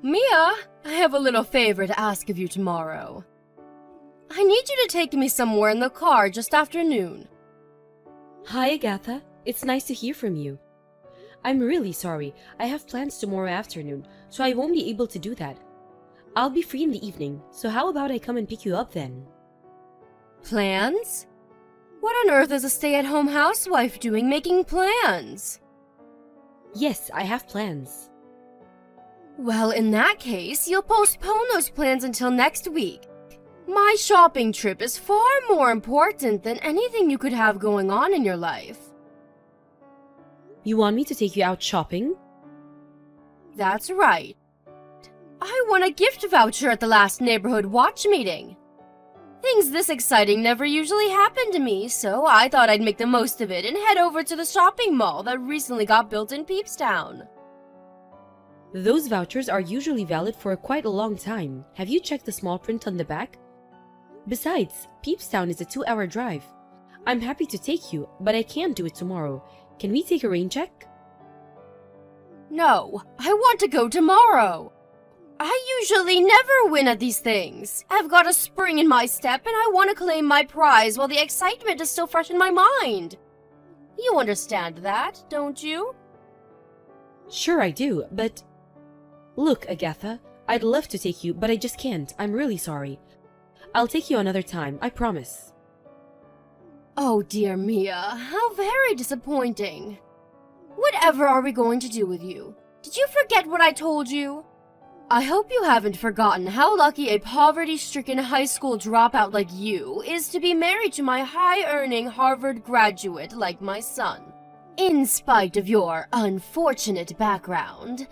Mia, I have a little favor to ask of you tomorrow. I need you to take me somewhere in the car just after noon. Hi, Agatha. It's nice to hear from you. I'm really sorry. I have plans tomorrow afternoon, so I won't be able to do that. I'll be free in the evening, so how about I come and pick you up then? Plans? What on earth is a stay-at-home housewife doing making plans? Yes, I have plans. Well, in that case, you'll postpone those plans until next week. My shopping trip is far more important than anything you could have going on in your life. You want me to take you out shopping? That's right. I won a gift voucher at the last neighborhood watch meeting. Things this exciting never usually happen to me, so I thought I'd make the most of it and head over to the shopping mall that recently got built in Peepstown. Those vouchers are usually valid for quite a long time. Have you checked the small print on the back? Besides, Peepstown is a 2-hour drive. I'm happy to take you, but I can't do it tomorrow. Can we take a rain check? No, I want to go tomorrow. I usually never win at these things. I've got a spring in my step and I want to claim my prize while the excitement is still fresh in my mind. You understand that, don't you? Sure I do, but... Look, Agatha, I'd love to take you, but I just can't. I'm really sorry. I'll take you another time, I promise. Oh dear Mia, how very disappointing. Whatever are we going to do with you? Did you forget what I told you? I hope you haven't forgotten how lucky a poverty-stricken high school dropout like you is to be married to my high-earning Harvard graduate like my son. In spite of your unfortunate background,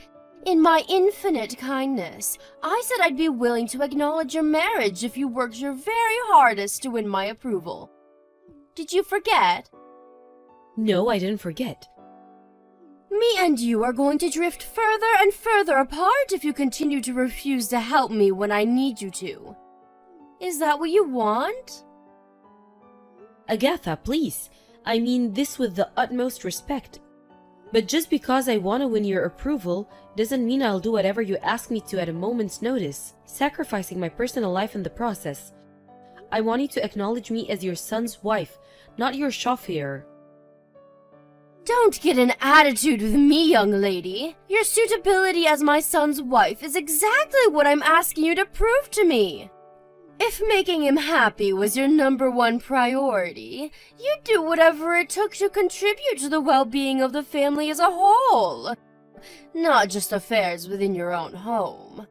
in my infinite kindness, I said I'd be willing to acknowledge your marriage if you worked your very hardest to win my approval. Did you forget? No, I didn't forget. Me and you are going to drift further and further apart if you continue to refuse to help me when I need you to. Is that what you want? Agatha, please. I mean this with the utmost respect. But just because I want to win your approval doesn't mean I'll do whatever you ask me to at a moment's notice, sacrificing my personal life in the process. I want you to acknowledge me as your son's wife, not your chauffeur. Don't get an attitude with me, young lady. Your suitability as my son's wife is exactly what I'm asking you to prove to me. If making him happy was your #1 priority, you'd do whatever it took to contribute to the well-being of the family as a whole, not just affairs within your own home.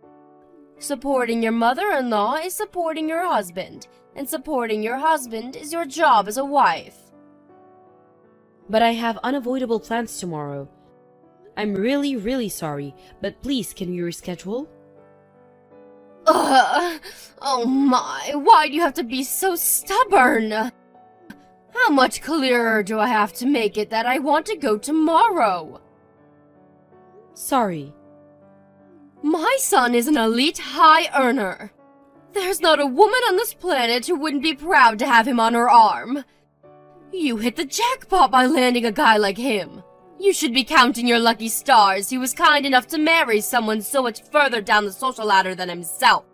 Supporting your mother-in-law is supporting your husband, and supporting your husband is your job as a wife. But I have unavoidable plans tomorrow. I'm really, really sorry, but please, can we reschedule? Ugh! Oh my, why do you have to be so stubborn? How much clearer do I have to make it that I want to go tomorrow? Sorry. My son is an elite high earner. There's not a woman on this planet who wouldn't be proud to have him on her arm. You hit the jackpot by landing a guy like him. You should be counting your lucky stars he was kind enough to marry someone so much further down the social ladder than himself.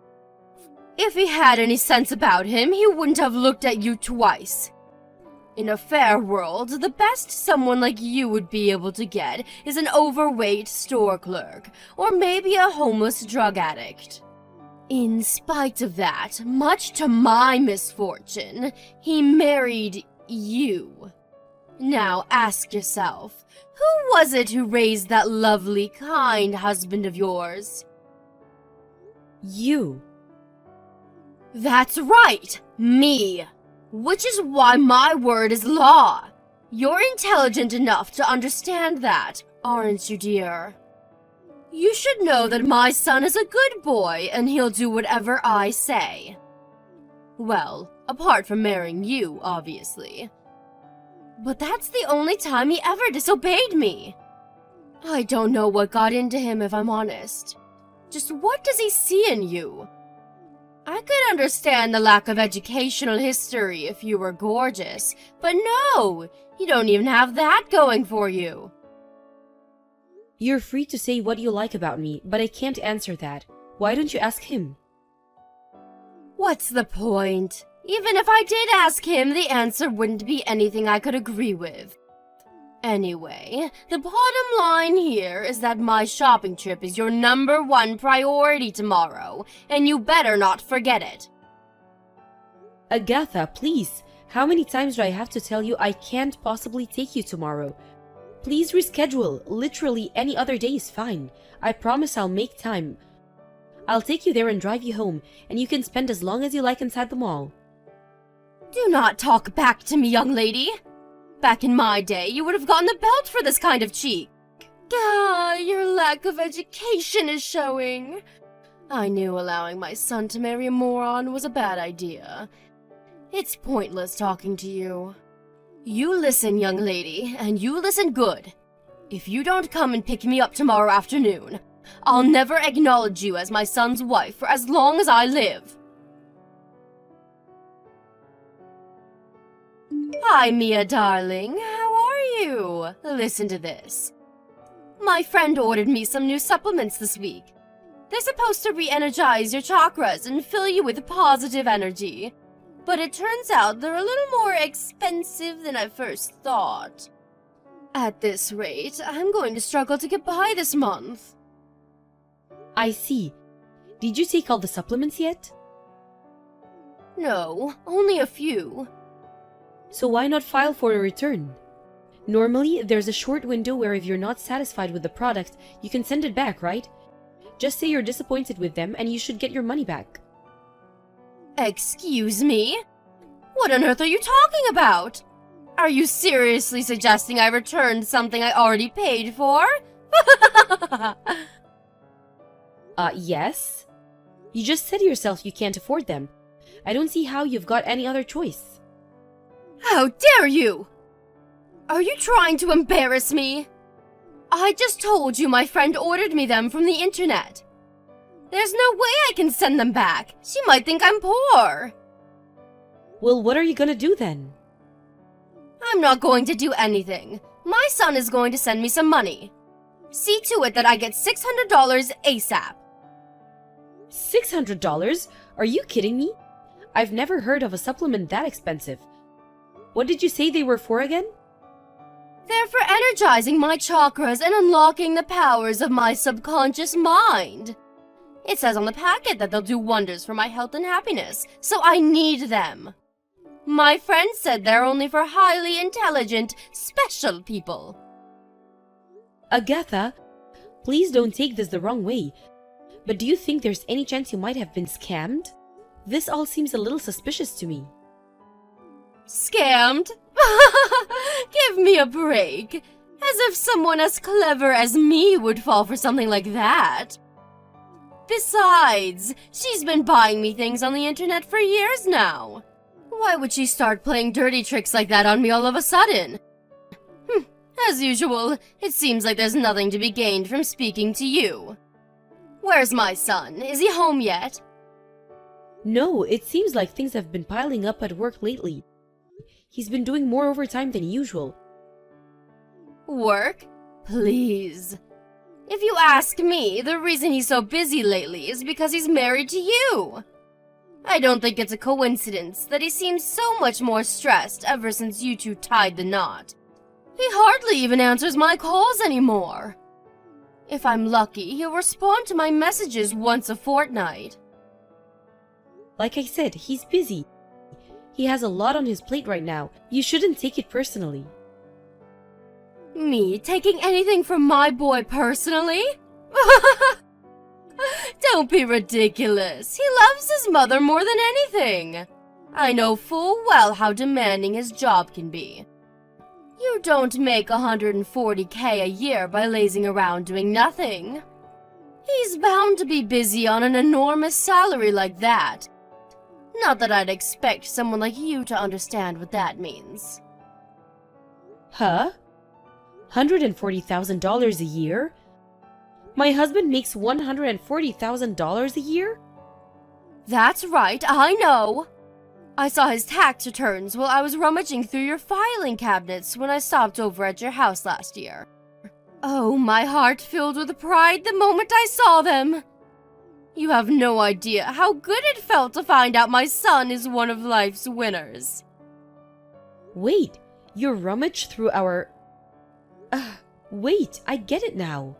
If he had any sense about him, he wouldn't have looked at you twice. In a fair world, the best someone like you would be able to get is an overweight store clerk, or maybe a homeless drug addict. In spite of that, much to my misfortune, he married you. Now ask yourself, who was it who raised that lovely, kind husband of yours? You. That's right, me. Which is why my word is law. You're intelligent enough to understand that, aren't you, dear? You should know that my son is a good boy and he'll do whatever I say. Well, apart from marrying you, obviously. But that's the only time he ever disobeyed me. I don't know what got into him, if I'm honest. Just what does he see in you? I could understand the lack of educational history if you were gorgeous, but no, you don't even have that going for you. You're free to say what you like about me, but I can't answer that. Why don't you ask him? What's the point? Even if I did ask him, the answer wouldn't be anything I could agree with. Anyway, the bottom line here is that my shopping trip is your #1 priority tomorrow, and you better not forget it. Agatha, please. How many times do I have to tell you I can't possibly take you tomorrow? Please reschedule. Literally any other day is fine. I promise I'll make time. I'll take you there and drive you home, and you can spend as long as you like inside the mall. Do not talk back to me, young lady. Back in my day, you would have gotten the belt for this kind of cheek. Your lack of education is showing. I knew allowing my son to marry a moron was a bad idea. It's pointless talking to you. You listen, young lady, and you listen good. If you don't come and pick me up tomorrow afternoon, I'll never acknowledge you as my son's wife for as long as I live. Hi, Mia, darling. How are you? Listen to this. My friend ordered me some new supplements this week. They're supposed to re-energize your chakras and fill you with positive energy. But it turns out they're a little more expensive than I first thought. At this rate, I'm going to struggle to get by this month. I see. Did you take all the supplements yet? No, only a few. So why not file for a return? Normally, there's a short window where if you're not satisfied with the product, you can send it back, right? Just say you're disappointed with them and you should get your money back. Excuse me? What on earth are you talking about? Are you seriously suggesting I returned something I already paid for? Yes. You just said yourself you can't afford them. I don't see how you've got any other choice. How dare you! Are you trying to embarrass me? I just told you my friend ordered me them from the internet. There's no way I can send them back. She might think I'm poor. Well, what are you gonna do then? I'm not going to do anything. My son is going to send me some money. See to it that I get $600 ASAP. $600? Are you kidding me? I've never heard of a supplement that expensive. What did you say they were for again? They're for energizing my chakras and unlocking the powers of my subconscious mind. It says on the packet that they'll do wonders for my health and happiness, so I need them. My friend said they're only for highly intelligent, special people. Agatha, please don't take this the wrong way. But do you think there's any chance you might have been scammed? This all seems a little suspicious to me. Scammed? Give me a break. As if someone as clever as me would fall for something like that. Besides, she's been buying me things on the internet for years now. Why would she start playing dirty tricks like that on me all of a sudden? As usual, it seems like there's nothing to be gained from speaking to you. Where's my son? Is he home yet? No, it seems like things have been piling up at work lately. He's been doing more overtime than usual. Work? Please. If you ask me, the reason he's so busy lately is because he's married to you. I don't think it's a coincidence that he seems so much more stressed ever since you two tied the knot. He hardly even answers my calls anymore. If I'm lucky, he'll respond to my messages once a fortnight. Like I said, he's busy. He has a lot on his plate right now. You shouldn't take it personally. Me taking anything from my boy personally? Don't be ridiculous. He loves his mother more than anything. I know full well how demanding his job can be. You don't make $140K a year by lazing around doing nothing. He's bound to be busy on an enormous salary like that. Not that I'd expect someone like you to understand what that means. Huh? $140,000 a year? My husband makes $140,000 a year? That's right, I know. I saw his tax returns while I was rummaging through your filing cabinets when I stopped over at your house last year. Oh, my heart filled with pride the moment I saw them. You have no idea how good it felt to find out my son is one of life's winners. Wait, you rummaged through our... wait, I get it now.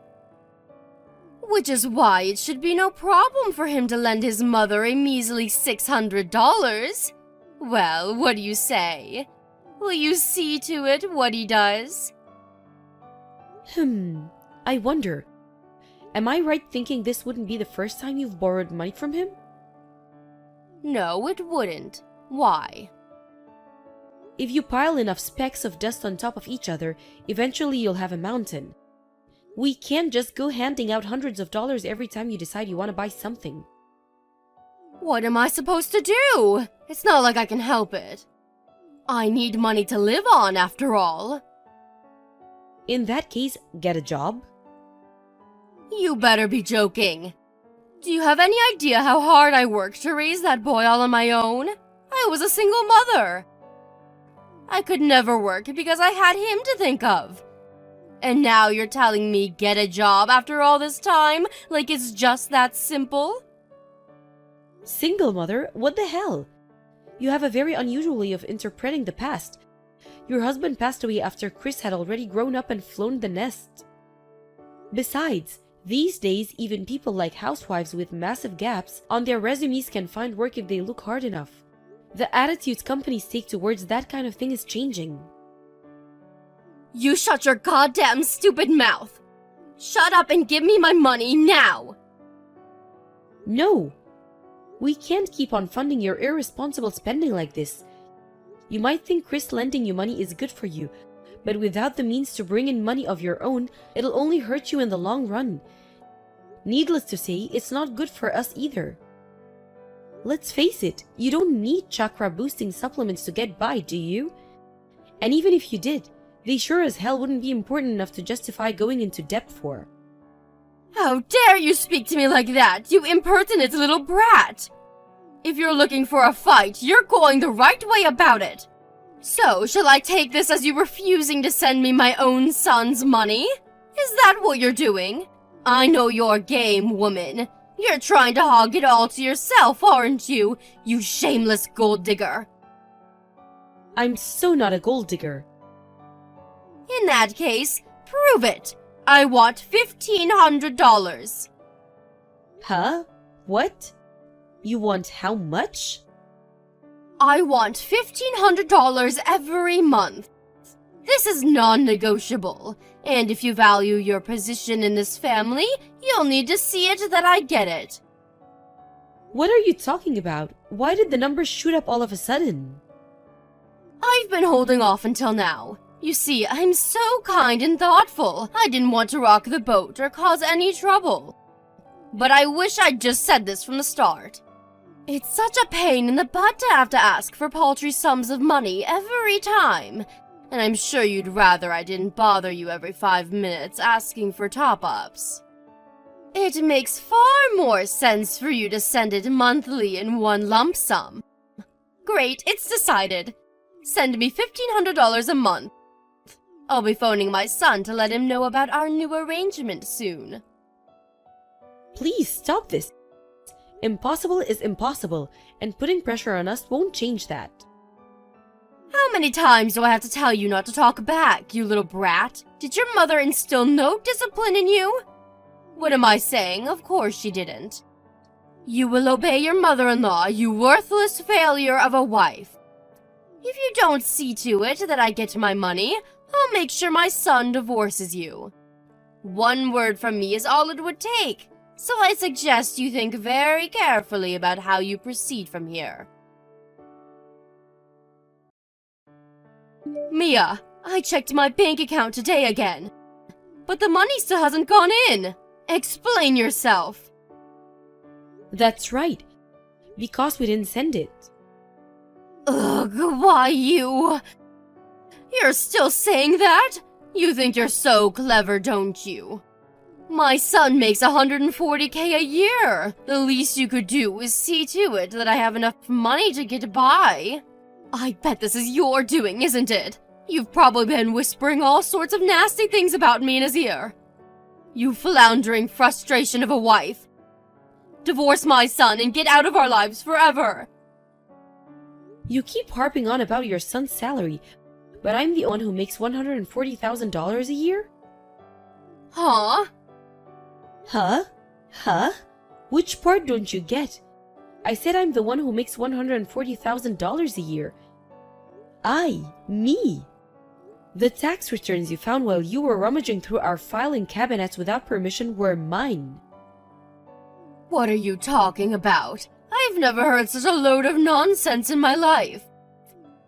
Which is why it should be no problem for him to lend his mother a measly $600. Well, what do you say? Will you see to it what he does? I wonder, am I right thinking this wouldn't be the first time you've borrowed money from him? No, it wouldn't. Why? If you pile enough specks of dust on top of each other, eventually you'll have a mountain. We can't just go handing out hundreds of dollars every time you decide you want to buy something. What am I supposed to do? It's not like I can help it. I need money to live on, after all. In that case, get a job. You better be joking. Do you have any idea how hard I worked to raise that boy all on my own? I was a single mother. I could never work because I had him to think of. And now you're telling me get a job after all this time, like it's just that simple? Single mother? What the hell? You have a very unusual way of interpreting the past. Your husband passed away after Chris had already grown up and flown the nest. Besides, these days even people like housewives with massive gaps on their resumes can find work if they look hard enough. The attitudes companies take towards that kind of thing is changing. You shut your goddamn stupid mouth! Shut up and give me my money now! No! We can't keep on funding your irresponsible spending like this. You might think Chris lending you money is good for you, but without the means to bring in money of your own, it'll only hurt you in the long run. Needless to say, it's not good for us either. Let's face it, you don't need chakra-boosting supplements to get by, do you? And even if you did, they sure as hell wouldn't be important enough to justify going into debt for. How dare you speak to me like that, you impertinent little brat! If you're looking for a fight, you're going the right way about it. So, shall I take this as you refusing to send me my own son's money? Is that what you're doing? I know your game, woman. You're trying to hog it all to yourself, aren't you, you shameless gold digger? I'm so not a gold digger. In that case, prove it. I want $1,500. Huh? What? You want how much? I want $1,500 every month. This is non-negotiable, and if you value your position in this family, you'll need to see it that I get it. What are you talking about? Why did the numbers shoot up all of a sudden? I've been holding off until now. You see, I'm so kind and thoughtful. I didn't want to rock the boat or cause any trouble. But I wish I'd just said this from the start. It's such a pain in the butt to have to ask for paltry sums of money every time. And I'm sure you'd rather I didn't bother you every 5 minutes asking for top-ups. It makes far more sense for you to send it monthly in one lump sum. Great, it's decided. Send me $1,500 a month. I'll be phoning my son to let him know about our new arrangement soon. Please stop this. Impossible is impossible, and putting pressure on us won't change that. How many times do I have to tell you not to talk back, you little brat? Did your mother instill no discipline in you? What am I saying? Of course she didn't. You will obey your mother-in-law, you worthless failure of a wife. If you don't see to it that I get my money, I'll make sure my son divorces you. One word from me is all it would take, so I suggest you think very carefully about how you proceed from here. Mia, I checked my bank account today again, but the money still hasn't gone in. Explain yourself. That's right, because we didn't send it. Ugh, why you? You're still saying that? You think you're so clever, don't you? My son makes $140K a year. The least you could do is see to it that I have enough money to get by. I bet this is your doing, isn't it? You've probably been whispering all sorts of nasty things about me in his ear. You floundering frustration of a wife. Divorce my son and get out of our lives forever. You keep harping on about your son's salary, but I'm the one who makes $140,000 a year? Huh? Huh? Huh? Which part don't you get? I said I'm the one who makes $140,000 a year. Me. The tax returns you found while you were rummaging through our filing cabinets without permission were mine. What are you talking about? I've never heard such a load of nonsense in my life.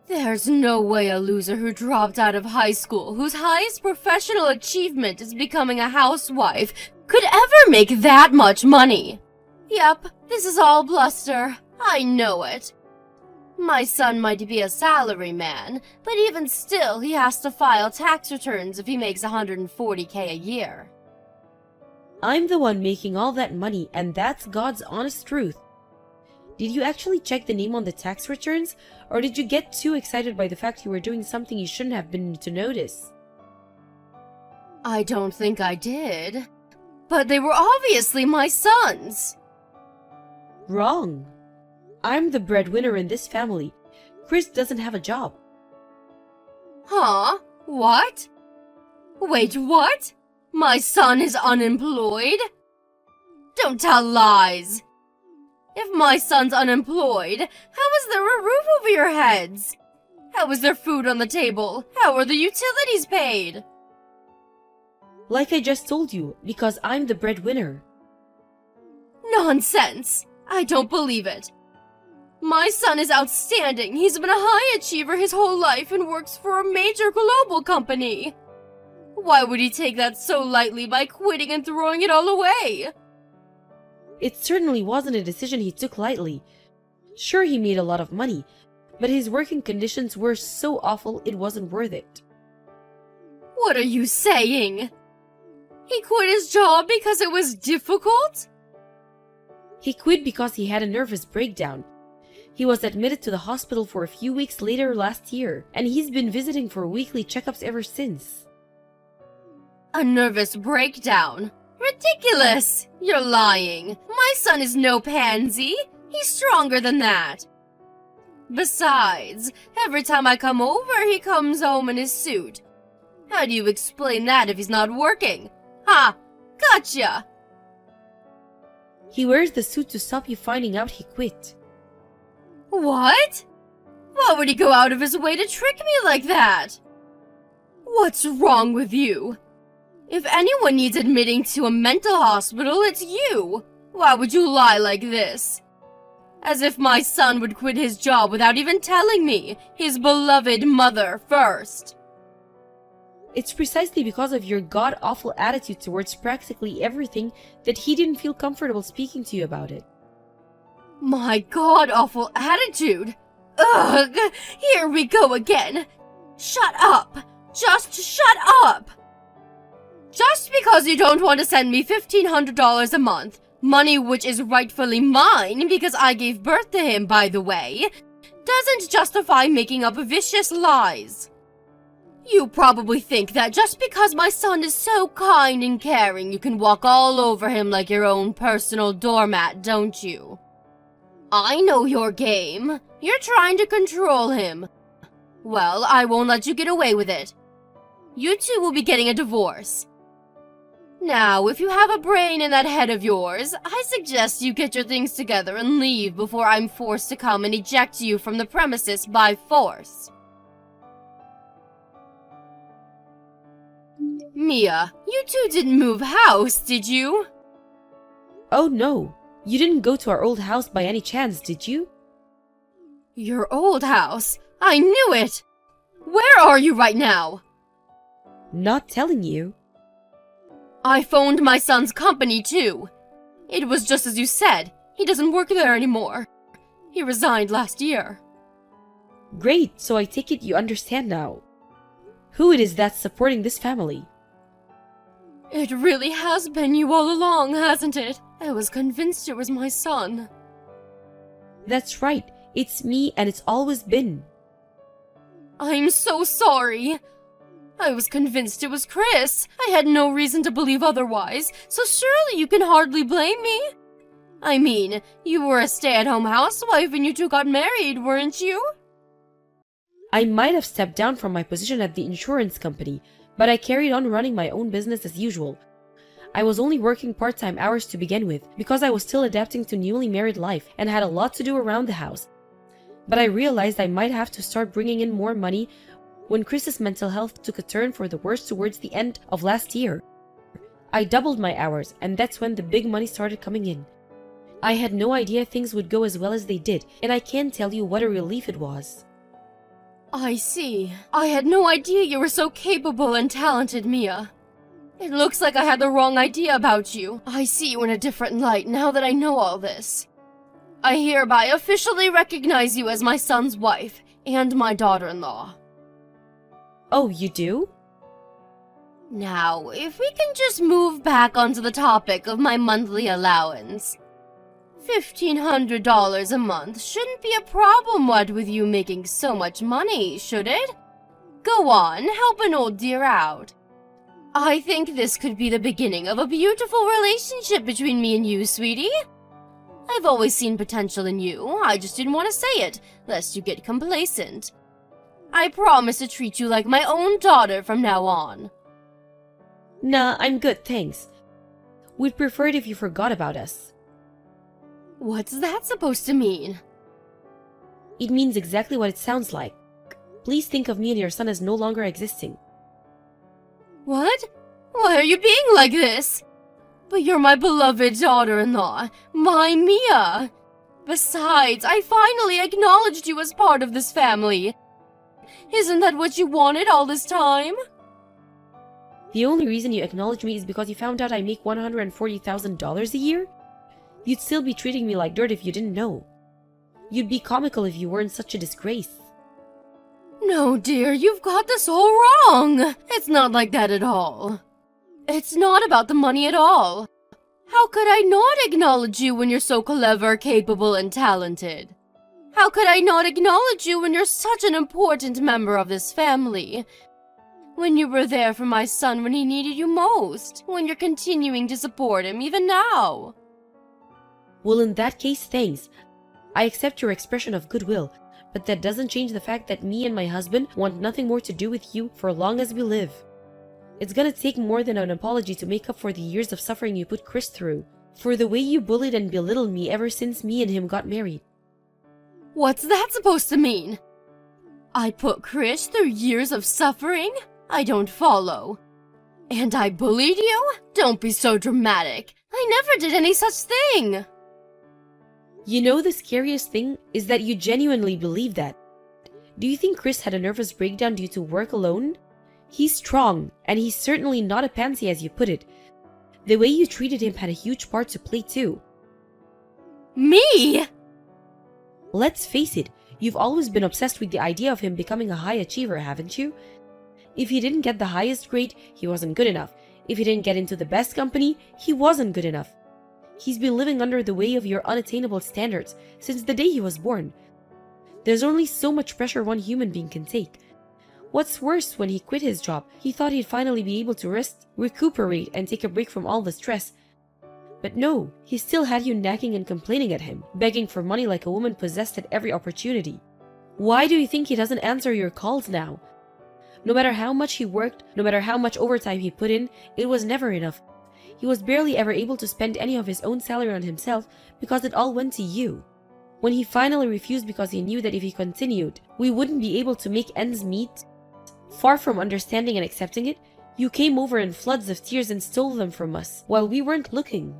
There's no way a loser who dropped out of high school, whose highest professional achievement is becoming a housewife, could ever make that much money. Yep, this is all bluster. I know it. My son might be a salaryman, but even still he has to file tax returns if he makes $140K a year. I'm the one making all that money, and that's God's honest truth. Did you actually check the name on the tax returns, or did you get too excited by the fact you were doing something you shouldn't have been to notice? I don't think I did. But they were obviously my sons. Wrong. I'm the breadwinner in this family. Chris doesn't have a job. Huh? What? Wait, what? My son is unemployed? Don't tell lies. If my son's unemployed, how is there a roof over your heads? How is there food on the table? How are the utilities paid? Like I just told you, because I'm the breadwinner. Nonsense! I don't believe it. My son is outstanding. He's been a high achiever his whole life and works for a major global company. Why would he take that so lightly by quitting and throwing it all away? It certainly wasn't a decision he took lightly. Sure, he made a lot of money, but his working conditions were so awful it wasn't worth it. What are you saying? He quit his job because it was difficult? He quit because he had a nervous breakdown. He was admitted to the hospital for a few weeks later last year, and he's been visiting for weekly checkups ever since. A nervous breakdown? Ridiculous! You're lying. My son is no pansy. He's stronger than that. Besides, every time I come over, he comes home in his suit. How do you explain that if he's not working? Ha! Gotcha! He wears the suit to stop you finding out he quit. What? Why would he go out of his way to trick me like that? What's wrong with you? If anyone needs admitting to a mental hospital, it's you. Why would you lie like this? As if my son would quit his job without even telling me, his beloved mother first. It's precisely because of your god-awful attitude towards practically everything that he didn't feel comfortable speaking to you about it. My god-awful attitude? Ugh! Here we go again! Shut up! Just shut up! Just because you don't want to send me $1,500 a month, money which is rightfully mine because I gave birth to him, by the way, doesn't justify making up vicious lies. You probably think that just because my son is so kind and caring, you can walk all over him like your own personal doormat, don't you? I know your game. You're trying to control him. Well, I won't let you get away with it. You two will be getting a divorce. Now, if you have a brain in that head of yours, I suggest you get your things together and leave before I'm forced to come and eject you from the premises by force. Mia, you two didn't move house, did you? Oh no, you didn't go to our old house by any chance, did you? Your old house? I knew it! Where are you right now? Not telling you. I phoned my son's company too. It was just as you said. He doesn't work there anymore. He resigned last year. Great, so I take it you understand now. Who it is that's supporting this family? It really has been you all along, hasn't it? I was convinced it was my son. That's right, it's me and it's always been. I'm so sorry. I was convinced it was Chris. I had no reason to believe otherwise, so surely you can hardly blame me. I mean, you were a stay-at-home housewife and you two got married, weren't you? I might have stepped down from my position at the insurance company, but I carried on running my own business as usual. I was only working part-time hours to begin with because I was still adapting to newly married life and had a lot to do around the house. But I realized I might have to start bringing in more money when Chris's mental health took a turn for the worse towards the end of last year. I doubled my hours, and that's when the big money started coming in. I had no idea things would go as well as they did, and I can't tell you what a relief it was. I see. I had no idea you were so capable and talented, Mia. It looks like I had the wrong idea about you. I see you in a different light now that I know all this. I hereby officially recognize you as my son's wife and my daughter-in-law. Oh, you do? Now, if we can just move back onto the topic of my monthly allowance. $1,500 a month shouldn't be a problem, what, with you making so much money, should it? Go on, help an old dear out. I think this could be the beginning of a beautiful relationship between me and you, sweetie. I've always seen potential in you, I just didn't want to say it, lest you get complacent. I promise to treat you like my own daughter from now on. Nah, I'm good, thanks. We'd prefer it if you forgot about us. What's that supposed to mean? It means exactly what it sounds like. Please think of me and your son as no longer existing. What? Why are you being like this? But you're my beloved daughter-in-law, my Mia. Besides, I finally acknowledged you as part of this family. Isn't that what you wanted all this time? The only reason you acknowledge me is because you found out I make $140,000 a year? You'd still be treating me like dirt if you didn't know. You'd be comical if you weren't such a disgrace. No, dear, you've got this all wrong. It's not like that at all. It's not about the money at all. How could I not acknowledge you when you're so clever, capable, and talented? How could I not acknowledge you when you're such an important member of this family? When you were there for my son when he needed you most, when you're continuing to support him even now. Well, in that case, thanks. I accept your expression of goodwill, but that doesn't change the fact that me and my husband want nothing more to do with you for long as we live. It's gonna take more than an apology to make up for the years of suffering you put Chris through, for the way you bullied and belittled me ever since me and him got married. What's that supposed to mean? I put Chris through years of suffering? I don't follow. And I bullied you? Don't be so dramatic. I never did any such thing. You know, the scariest thing is that you genuinely believe that. Do you think Chris had a nervous breakdown due to work alone? He's strong, and he's certainly not a pansy as you put it. The way you treated him had a huge part to play too. Me? Let's face it, you've always been obsessed with the idea of him becoming a high achiever, haven't you? If he didn't get the highest grade, he wasn't good enough. If he didn't get into the best company, he wasn't good enough. He's been living under the way of your unattainable standards since the day he was born. There's only so much pressure one human being can take. What's worse, when he quit his job, he thought he'd finally be able to rest, recuperate, and take a break from all the stress. But no, he still had you nagging and complaining at him, begging for money like a woman possessed at every opportunity. Why do you think he doesn't answer your calls now? No matter how much he worked, no matter how much overtime he put in, it was never enough. He was barely ever able to spend any of his own salary on himself because it all went to you. When he finally refused because he knew that if he continued, we wouldn't be able to make ends meet, far from understanding and accepting it, you came over in floods of tears and stole them from us while we weren't looking.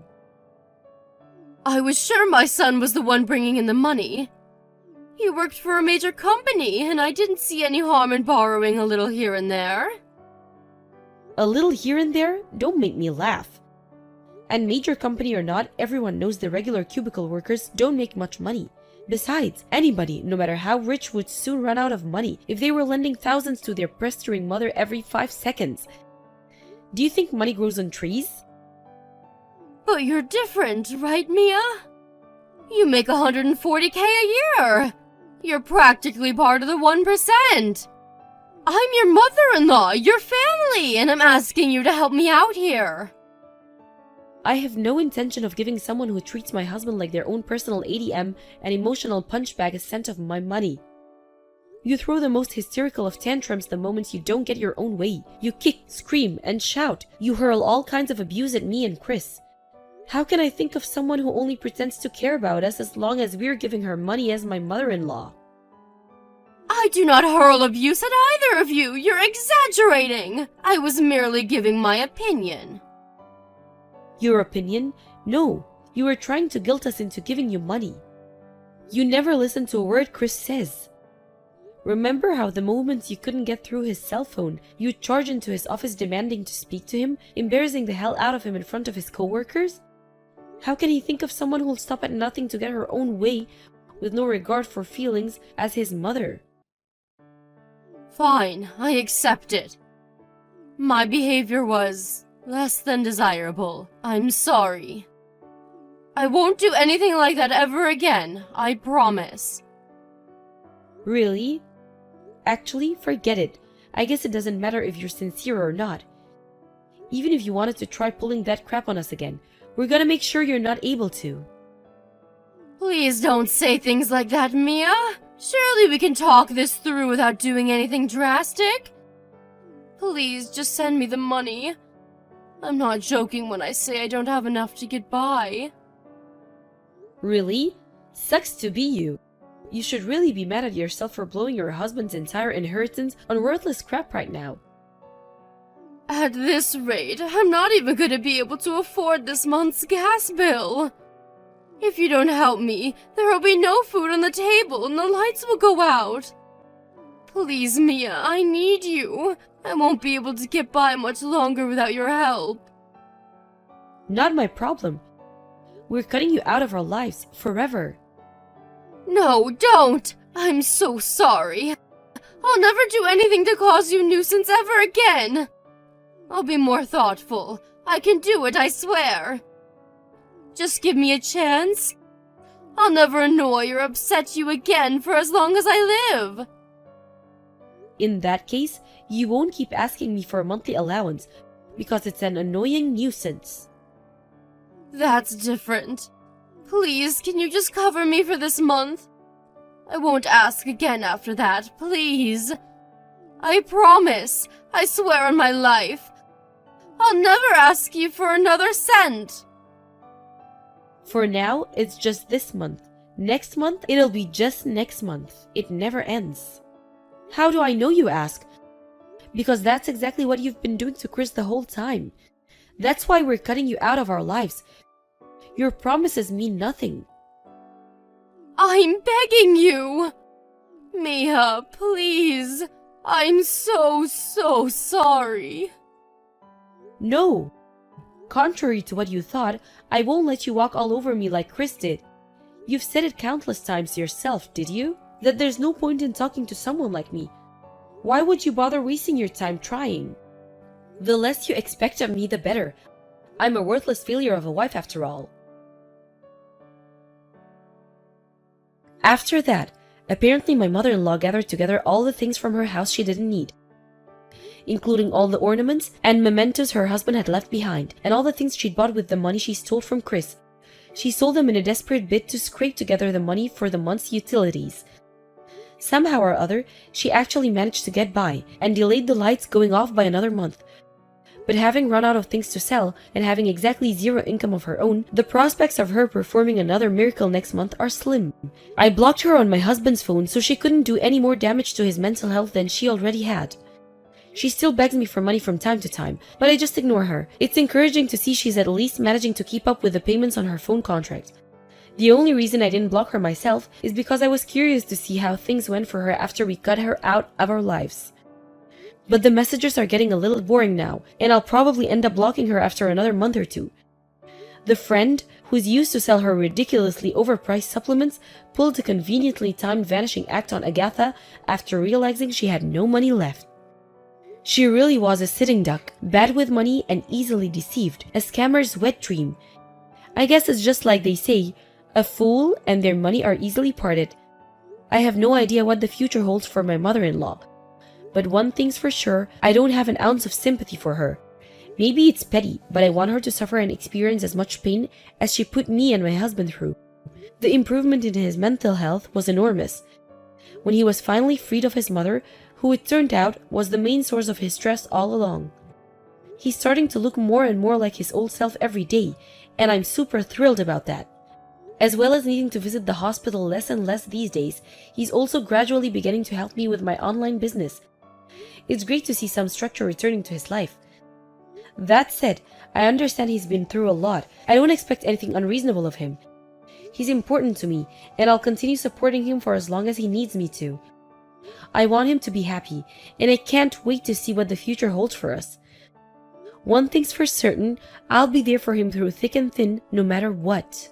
I was sure my son was the one bringing in the money. He worked for a major company, and I didn't see any harm in borrowing a little here and there. A little here and there? Don't make me laugh. And major company or not, everyone knows the regular cubicle workers don't make much money. Besides, anybody, no matter how rich, would soon run out of money if they were lending thousands to their pestering mother every 5 seconds. Do you think money grows on trees? But you're different, right, Mia? You make $140K a year. You're practically part of the 1%. I'm your mother-in-law, your family, and I'm asking you to help me out here. I have no intention of giving someone who treats my husband like their own personal ATM and emotional punchbag a cent of my money. You throw the most hysterical of tantrums the moment you don't get your own way. You kick, scream, and shout. You hurl all kinds of abuse at me and Chris. How can I think of someone who only pretends to care about us as long as we're giving her money as my mother-in-law? I do not hurl abuse at either of you. You're exaggerating. I was merely giving my opinion. Your opinion? No, you were trying to guilt us into giving you money. You never listen to a word Chris says. Remember how the moment you couldn't get through his cell phone, you'd charge into his office demanding to speak to him, embarrassing the hell out of him in front of his coworkers? How can he think of someone who'll stop at nothing to get her own way with no regard for feelings as his mother? Fine, I accept it. My behavior was less than desirable. I'm sorry. I won't do anything like that ever again, I promise. Really? Actually, forget it. I guess it doesn't matter if you're sincere or not. Even if you wanted to try pulling that crap on us again, we're gonna make sure you're not able to. Please don't say things like that, Mia. Surely we can talk this through without doing anything drastic. Please just send me the money. I'm not joking when I say I don't have enough to get by. Really? Sucks to be you. You should really be mad at yourself for blowing your husband's entire inheritance on worthless crap right now. At this rate, I'm not even going to be able to afford this month's gas bill. If you don't help me, there will be no food on the table and the lights will go out. Please, Mia, I need you. I won't be able to get by much longer without your help. Not my problem. We're cutting you out of our lives forever. No, don't! I'm so sorry. I'll never do anything to cause you nuisance ever again. I'll be more thoughtful. I can do it, I swear. Just give me a chance. I'll never annoy or upset you again for as long as I live. In that case, you won't keep asking me for a monthly allowance because it's an annoying nuisance. That's different. Please, can you just cover me for this month? I won't ask again after that, please. I promise. I swear on my life. I'll never ask you for another cent. For now, it's just this month. Next month, it'll be just next month. It never ends. How do I know, you ask? Because that's exactly what you've been doing to Chris the whole time. That's why we're cutting you out of our lives. Your promises mean nothing. I'm begging you! Mia, please. I'm so sorry. No. Contrary to what you thought, I won't let you walk all over me like Chris did. You've said it countless times yourself, did you? That there's no point in talking to someone like me. Why would you bother wasting your time trying? The less you expect of me, the better. I'm a worthless failure of a wife after all. After that, apparently my mother-in-law gathered together all the things from her house she didn't need, including all the ornaments and mementos her husband had left behind, and all the things she'd bought with the money she stole from Chris. She sold them in a desperate bid to scrape together the money for the month's utilities. Somehow or other, she actually managed to get by, and delayed the lights going off by another month. But having run out of things to sell, and having exactly zero income of her own, the prospects of her performing another miracle next month are slim. I blocked her on my husband's phone so she couldn't do any more damage to his mental health than she already had. She still begs me for money from time to time, but I just ignore her. It's encouraging to see she's at least managing to keep up with the payments on her phone contract. The only reason I didn't block her myself is because I was curious to see how things went for her after we cut her out of our lives. But the messages are getting a little boring now, and I'll probably end up blocking her after another month or two. The friend, who's used to sell her ridiculously overpriced supplements, pulled a conveniently timed vanishing act on Agatha after realizing she had no money left. She really was a sitting duck, bad with money and easily deceived, a scammer's wet dream. I guess it's just like they say, a fool and their money are easily parted. I have no idea what the future holds for my mother-in-law, But one thing's for sure, I don't have an ounce of sympathy for her. Maybe it's petty, but I want her to suffer and experience as much pain as she put me and my husband through. The improvement in his mental health was enormous. When he was finally freed of his mother, who it turned out was the main source of his stress all along. He's starting to look more and more like his old self every day, and I'm super thrilled about that. As well as needing to visit the hospital less and less these days, he's also gradually beginning to help me with my online business. It's great to see some structure returning to his life. That said, I understand he's been through a lot. I don't expect anything unreasonable of him. He's important to me, and I'll continue supporting him for as long as he needs me to. I want him to be happy, and I can't wait to see what the future holds for us. One thing's for certain, I'll be there for him through thick and thin, no matter what.